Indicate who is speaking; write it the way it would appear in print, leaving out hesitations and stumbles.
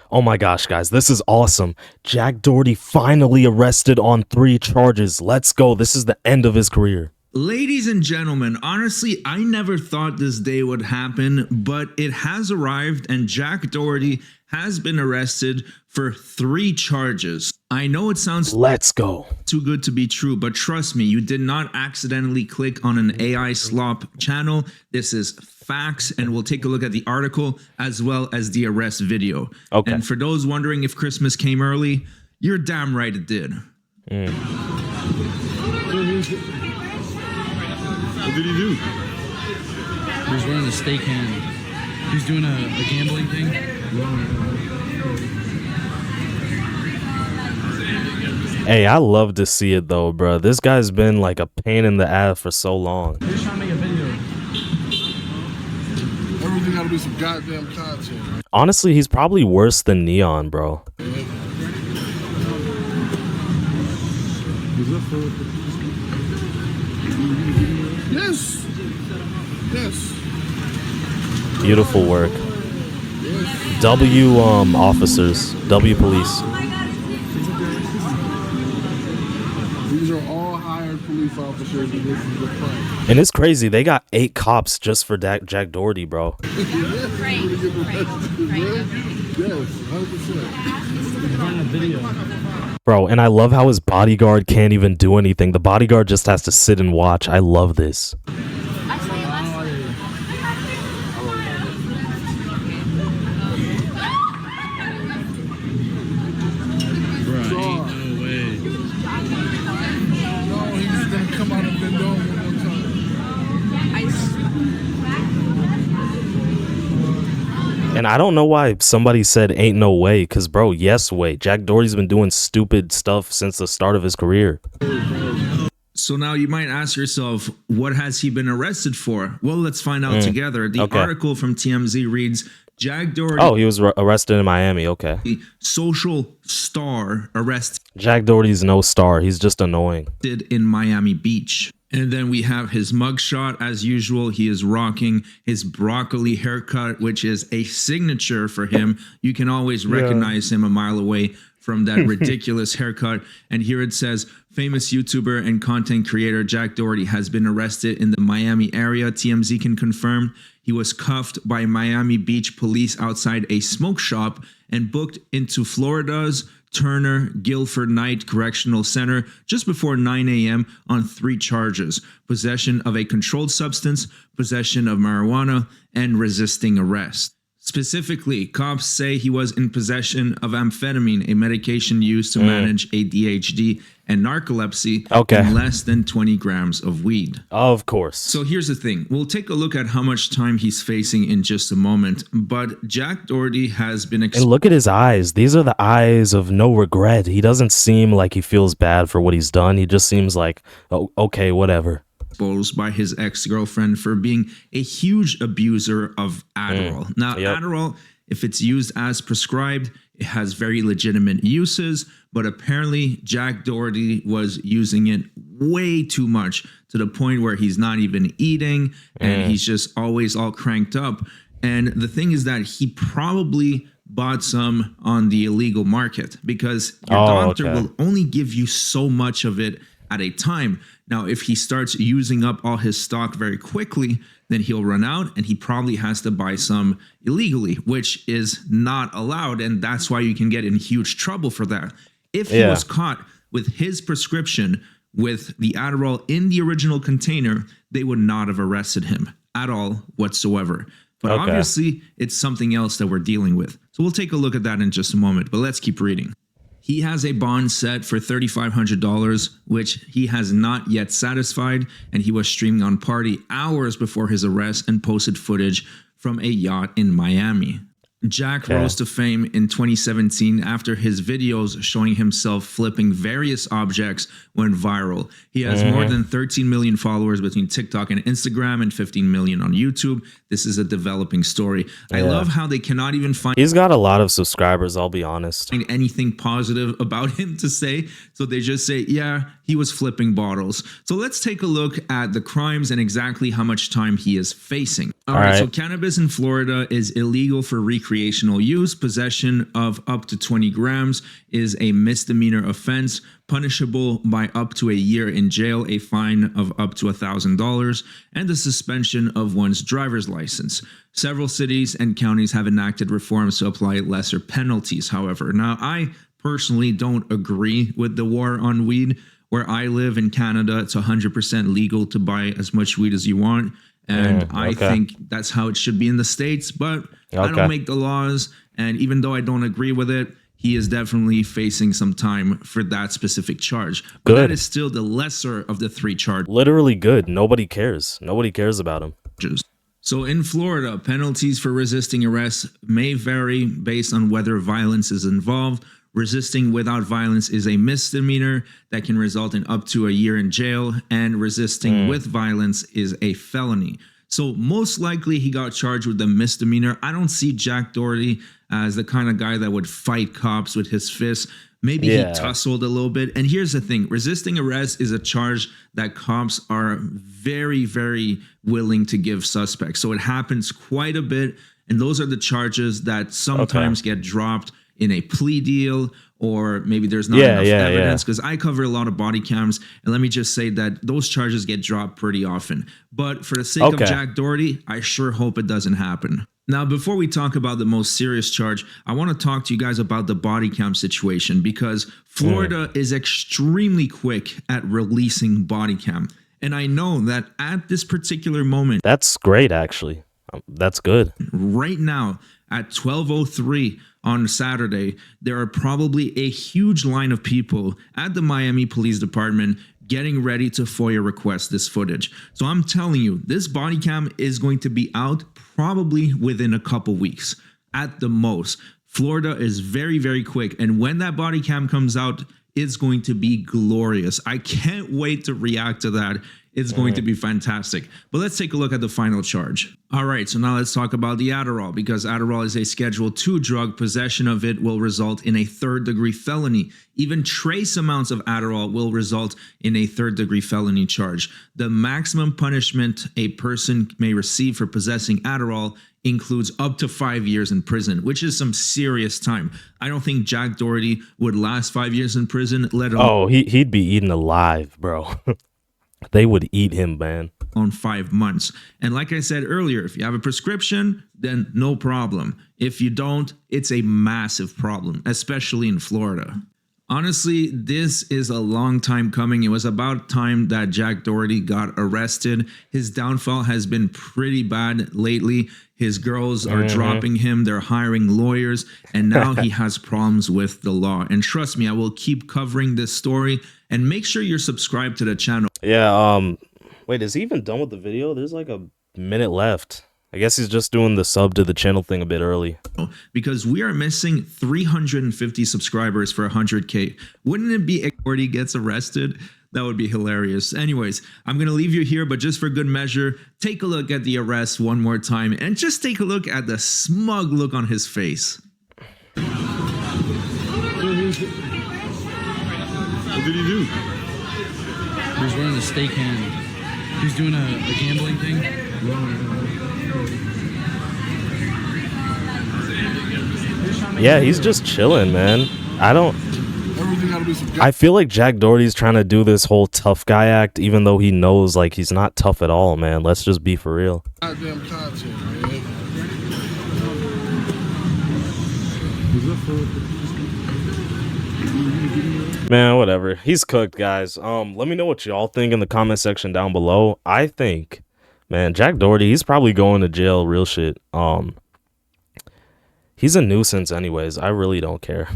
Speaker 1: Oh my gosh, guys, this is awesome. Jack Doherty finally arrested on 3 charges. Let's go. This is the end of his career.
Speaker 2: Ladies and gentlemen, honestly, I never thought this day would happen, but it has arrived and Jack Doherty has been arrested for 3 charges. I know it sounds
Speaker 1: Let's go.
Speaker 2: too good to be true, but trust me, you did not accidentally click on an AI slop channel. This is facts, and we'll take a look at the article as well as the arrest video.
Speaker 1: Okay.
Speaker 2: And for those wondering if Christmas came early, you're damn right it did.
Speaker 3: What did he do?
Speaker 4: He was wearing a stake hand. He was doing a gambling thing.
Speaker 1: Hey, I love to see it though, bro. This guy's been like a pain in the ass for so long.
Speaker 4: He was trying to make a video.
Speaker 3: Everything gotta be some goddamn content.
Speaker 1: Honestly, he's probably worse than Neon, bro.
Speaker 3: Yes. Yes.
Speaker 1: Beautiful work.
Speaker 3: Yes.
Speaker 1: W officers, W police.
Speaker 3: These are all hired police officers, and this is the fight.
Speaker 1: And it's crazy. They got 8 cops just for Jack Doherty, bro.
Speaker 3: Yes, 100%.
Speaker 4: He's running a video.
Speaker 1: Bro, and I love how his bodyguard can't even do anything. The bodyguard just has to sit and watch. I love this.
Speaker 3: Come out and bend over one more time.
Speaker 1: And I don't know why somebody said ain't no way, because, bro, yes way. Jack Doherty's been doing stupid stuff since the start of his career.
Speaker 2: So now you might ask yourself, what has he been arrested for? Well, let's find out together. The article from TMZ reads, Jack Doherty.
Speaker 1: Oh, he was arrested in Miami. Okay.
Speaker 2: Social star arrested
Speaker 1: Jack Doherty's no star. He's just annoying.
Speaker 2: in Miami Beach. And then we have his mugshot. As usual, he is rocking his broccoli haircut, which is a signature for him. You can always recognize him a mile away from that ridiculous haircut. And here it says, famous YouTuber and content creator Jack Doherty has been arrested in the Miami area. TMZ can confirm he was cuffed by Miami Beach police outside a smoke shop and booked into Florida's Turner Guilford Knight Correctional Center just before 9 a.m. on 3 charges: possession of a controlled substance, possession of marijuana, and resisting arrest. Specifically, cops say he was in possession of amphetamine, a medication used to manage ADHD and narcolepsy, and less than 20 grams of weed.
Speaker 1: Of course.
Speaker 2: So here's the thing. We'll take a look at how much time he's facing in just a moment, but Jack Doherty has been...
Speaker 1: And look at his eyes. These are the eyes of no regret. He doesn't seem like he feels bad for what he's done. He just seems like, oh, okay, whatever.
Speaker 2: Exposed by his ex-girlfriend for being a huge abuser of Adderall. Now, Adderall, if it's used as prescribed, it has very legitimate uses, but apparently Jack Doherty was using it way too much to the point where he's not even eating and he's just always all cranked up. And the thing is that he probably bought some on the illegal market because your doctor will only give you so much of it at a time. Now, if he starts using up all his stock very quickly, then he'll run out and he probably has to buy some illegally, which is not allowed. And that's why you can get in huge trouble for that. If he was caught with his prescription with the Adderall in the original container, they would not have arrested him at all whatsoever. But obviously, it's something else that we're dealing with. So we'll take a look at that in just a moment, but let's keep reading. He has a bond set for $3,500, which he has not yet satisfied, and he was streaming on Party hours before his arrest and posted footage from a yacht in Miami. Jack rose to fame in 2017 after his videos showing himself flipping various objects went viral. He has more than 13 million followers between TikTok and Instagram and 15 million on YouTube. This is a developing story. I love how they cannot even find...
Speaker 1: He's got a lot of subscribers, I'll be honest.
Speaker 2: ...anything positive about him to say. So they just say, yeah, he was flipping bottles. So let's take a look at the crimes and exactly how much time he is facing. All right, so cannabis in Florida is illegal for recreational use. Possession of up to 20 grams is a misdemeanor offense, punishable by up to a year in jail, a fine of up to $1,000, and the suspension of one's driver's license. Several cities and counties have enacted reforms to apply lesser penalties, however. Now, I personally don't agree with the war on weed. Where I live in Canada, it's 100% legal to buy as much weed as you want. And I think that's how it should be in the States, but I don't make the laws. And even though I don't agree with it, he is definitely facing some time for that specific charge. But that is still the lesser of the 3 charges.
Speaker 1: Literally good. Nobody cares. Nobody cares about him.
Speaker 2: So in Florida, penalties for resisting arrest may vary based on whether violence is involved. Resisting without violence is a misdemeanor that can result in up to a year in jail, and resisting with violence is a felony. So most likely he got charged with a misdemeanor. I don't see Jack Doherty as the kind of guy that would fight cops with his fists. Maybe he tussled a little bit. And here's the thing. Resisting arrest is a charge that cops are very, very willing to give suspects. So it happens quite a bit. And those are the charges that sometimes get dropped in a plea deal, or maybe there's not enough evidence, because I cover a lot of body cams, and let me just say that those charges get dropped pretty often. But for the sake of Jack Doherty, I sure hope it doesn't happen. Now, before we talk about the most serious charge, I want to talk to you guys about the body cam situation, because Florida is extremely quick at releasing body cam. And I know that at this particular moment,
Speaker 1: that's great, actually. That's good.
Speaker 2: Right now, at 12:03 on Saturday, there are probably a huge line of people at the Miami Police Department getting ready to FOIA request this footage. So I'm telling you, this body cam is going to be out probably within a couple weeks at the most. Florida is very, very quick. And when that body cam comes out, it's going to be glorious. I can't wait to react to that. It's going to be fantastic. But let's take a look at the final charge. All right, so now let's talk about the Adderall, because Adderall is a Schedule II drug. Possession of it will result in a third-degree felony. Even trace amounts of Adderall will result in a third-degree felony charge. The maximum punishment a person may receive for possessing Adderall includes up to 5 years in prison, which is some serious time. I don't think Jack Doherty would last 5 years in prison, let alone...
Speaker 1: Oh, he'd be eaten alive, bro. They would eat him, man.
Speaker 2: On 5 months. And like I said earlier, if you have a prescription, then no problem. If you don't, it's a massive problem, especially in Florida. Honestly, this is a long time coming. It was about time that Jack Doherty got arrested. His downfall has been pretty bad lately. His girls are dropping him. They're hiring lawyers. And now he has problems with the law. And trust me, I will keep covering this story. And make sure you're subscribed to the channel.
Speaker 1: Yeah, wait, is he even done with the video? There's like a minute left. I guess he's just doing the sub to the channel thing a bit early.
Speaker 2: Because we are missing 350 subscribers for 100K. Wouldn't it be if Doherty gets arrested? That would be hilarious. Anyways, I'm going to leave you here, but just for good measure, take a look at the arrest one more time and just take a look at the smug look on his face.
Speaker 3: What did he do?
Speaker 4: He was wearing a steak hand. He was doing a gambling thing.
Speaker 1: Yeah, he's just chilling, man. I feel like Jack Doherty's trying to do this whole tough guy act, even though he knows like he's not tough at all, man. Let's just be for real.
Speaker 3: Goddamn content, man.
Speaker 1: Man, whatever. He's cooked, guys. Let me know what y'all think in the comment section down below. I think, man, Jack Doherty, he's probably going to jail, real shit. He's a nuisance anyways. I really don't care.